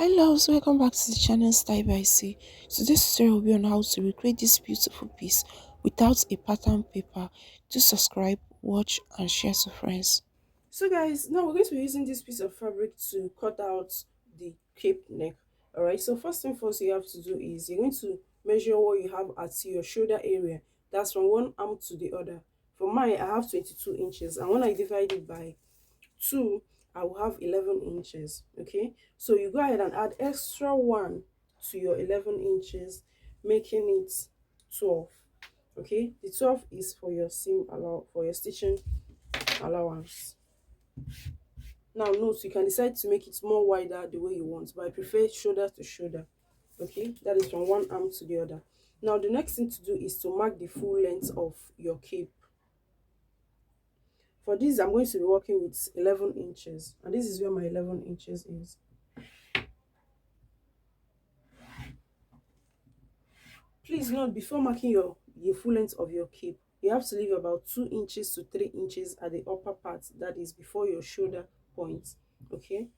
Hi loves, welcome back to the channel Style by C. Today's tutorial will be on how to recreate this beautiful piece without a pattern paper. Do subscribe, watch and share to friends. So guys, now we're going to be using this piece of fabric to cut out the cape neck. Alright, so first thing first you have to do is you're going to measure what you have at your shoulder area. That's from one arm to the other. For mine, I have 22 inches, and when I divide it by 2, I will have 11 inches. Okay, so you go ahead and add extra 1 to your 11 inches, making it 12. Okay, the 12 is for your stitching allowance. Now note, you can decide to make it more wider the way you want, but I prefer shoulder to shoulder. Okay, that is from one arm to the other. Now the next thing to do is to mark the full length of your cape. For this, I'm going to be working with 11 inches, and this is where my 11 inches is. Please note, before marking the full length of your cape, you have to leave about 2 inches to 3 inches at the upper part, that is before your shoulder point. Okay.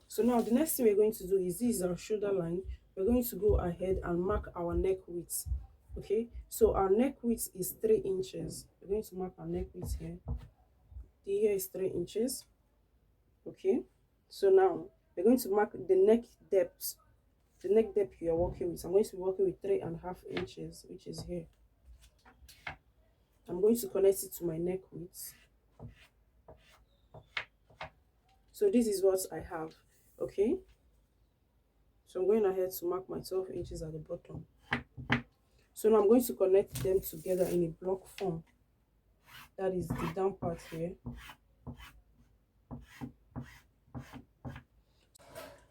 So now the next thing we're going to do is, this is our shoulder line. We're going to go ahead and mark our neck width. Okay, so our neck width is 3 inches. We're going to mark our neck width here. The here is 3 inches. Okay, so now we're going to mark the neck depth. The neck depth you are working with, I'm going to be working with 3.5 inches, which is here. I'm going to connect it to my neck width. So this is what I have. Okay, so I'm going ahead to mark my 12 inches at the bottom. So now I'm going to connect them together in a block form. That is the down part here.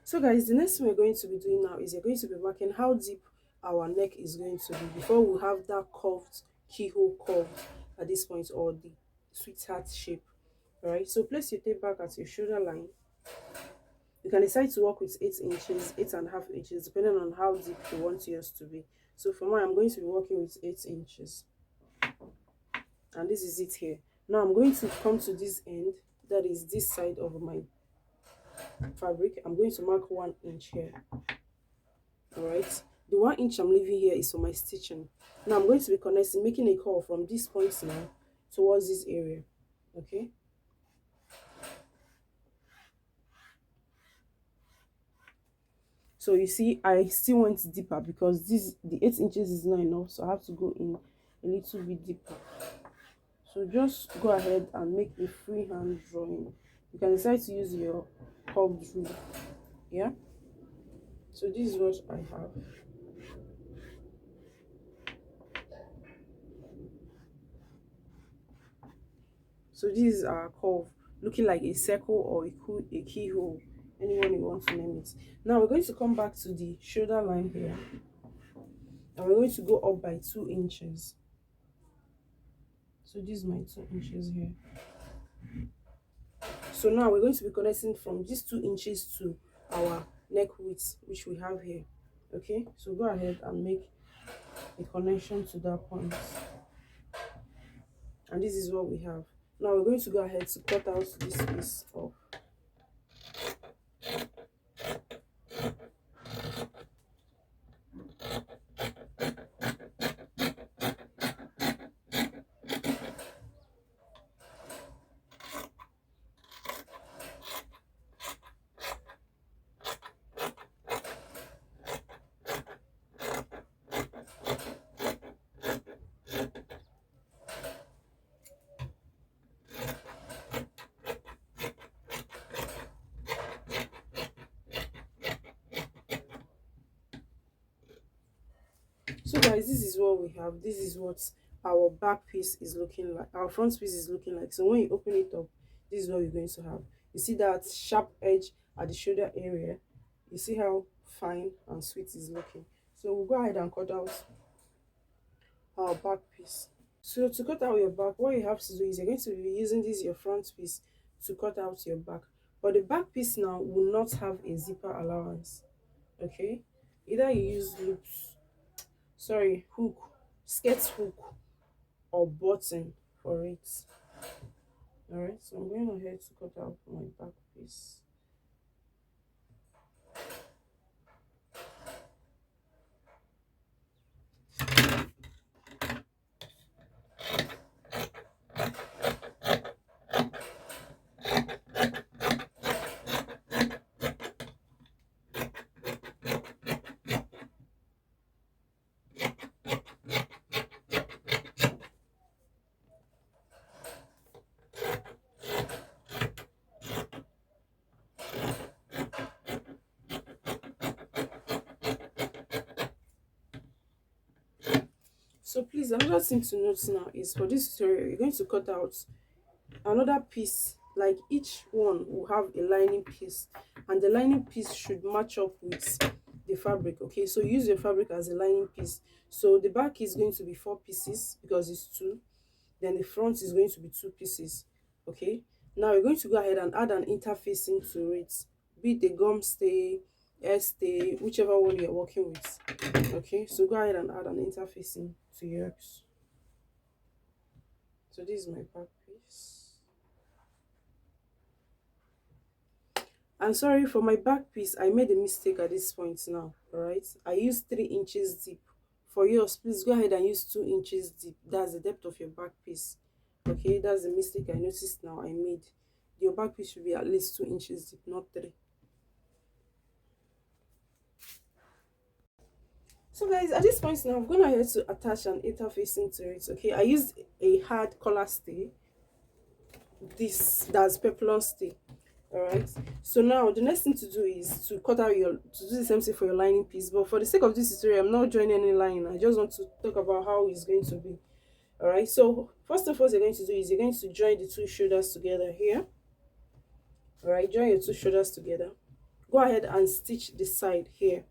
So guys, the next thing we're going to be doing now is you're going to be marking how deep our neck is going to be before we have that curved keyhole curve at this point, or the sweetheart shape. All right, so place your tape back at your shoulder line. You can decide to work with 8 inches, 8.5 inches, depending on how deep you want yours to be. So for mine, I'm going to be working with 8 inches. And this is it here. Now I'm going to come to this end, that is this side of my fabric. I'm going to mark 1 inch here. All right, the 1 inch I'm leaving here is for my stitching. Now I'm going to be connecting, making a curl from this point now towards this area. Okay, so you see I still went deeper because the 8 inches is not enough, so I have to go in a little bit deeper. So just go ahead and make a freehand drawing. You can decide to use your curved rule. Yeah, so this is what I have. So this is our curve, looking like a circle or a keyhole, anyone you want to name it. Now we're going to come back to the shoulder line here, and we're going to go up by 2 inches. So this is my 2 inches here. So now we're going to be connecting from these 2 inches to our neck width, which we have here. Okay, so go ahead and make a connection to that point, and this is what we have. Now we're going to go ahead to cut out this piece off. So guys, this is what we have. This is what our back piece is looking like, our front piece is looking like. So when you open it up, this is what you're going to have. You see that sharp edge at the shoulder area? You see how fine and sweet is looking. So we'll go ahead and cut out our back piece. So to cut out your back, what you have to do is you're going to be using this your front piece to cut out your back, but the back piece now will not have a zipper allowance. Okay, either you use loops, sorry, hook, skirt hook or button for it. All right, so I'm going ahead to cut out my back piece. So please, another thing to note now is for this tutorial, you're going to cut out another piece. Like each one will have a lining piece, and the lining piece should match up with the fabric. Okay, so use your fabric as a lining piece. So the back is going to be 4 pieces because it's two, then the front is going to be 2 pieces. Okay, now we're going to go ahead and add an interfacing to it, be it the gum stay, air stay, whichever one you're working with. Okay, so go ahead and add an interfacing to yours. So this is my back piece. I'm sorry, for my back piece I made a mistake at this point now. All right, I used 3 inches deep. For yours, please go ahead and use 2 inches deep. That's the depth of your back piece. Okay, that's the mistake I noticed now I made. Your back piece should be at least 2 inches deep, not 3. So guys, at this point now I'm gonna have to attach an interfacing to it. Okay, I used a hard collar stay. That's peplum stay. All right, so now the next thing to do is to cut out your, to do the same thing for your lining piece. But for the sake of this tutorial, I'm not joining any line. I just want to talk about how it's going to be. All right, so first of all, you're going to do is you're going to join the 2 shoulders together here. All right, join your 2 shoulders together. Go ahead and stitch the side here.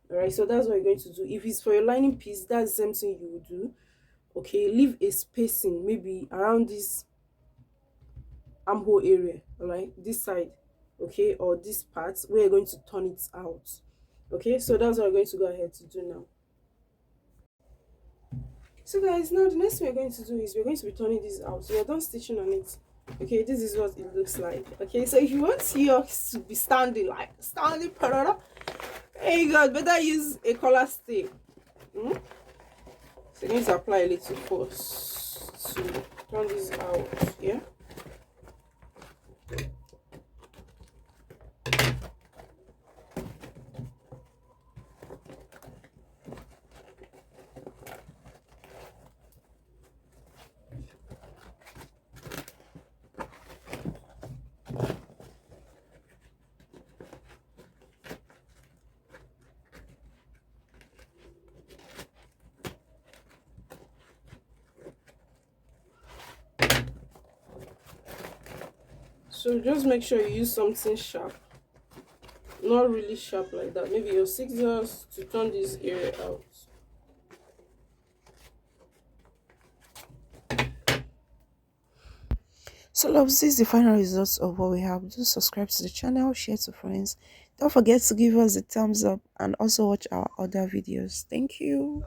All right, so that's what you're going to do. If it's for your lining piece, that's the same thing you would do. Okay, leave a spacing maybe around this armhole area. All right, this side, okay, or this part where you're going to turn it out. Okay, so that's what we're going to go ahead to do now. So guys, now the next thing we're going to do is we're going to be turning this out. So you're done stitching on it. Okay, this is what it looks like. Okay, so if you want yours to be standing, like standing parada, hey God, better use a collar stay. So you're going to apply a little force to turn this out. Yeah. So just make sure you use something sharp, not really sharp like that. Maybe your scissors to turn this area out. So loves, this is the final results of what we have. Do subscribe to the channel, share to friends. Don't forget to give us a thumbs up and also watch our other videos. Thank you.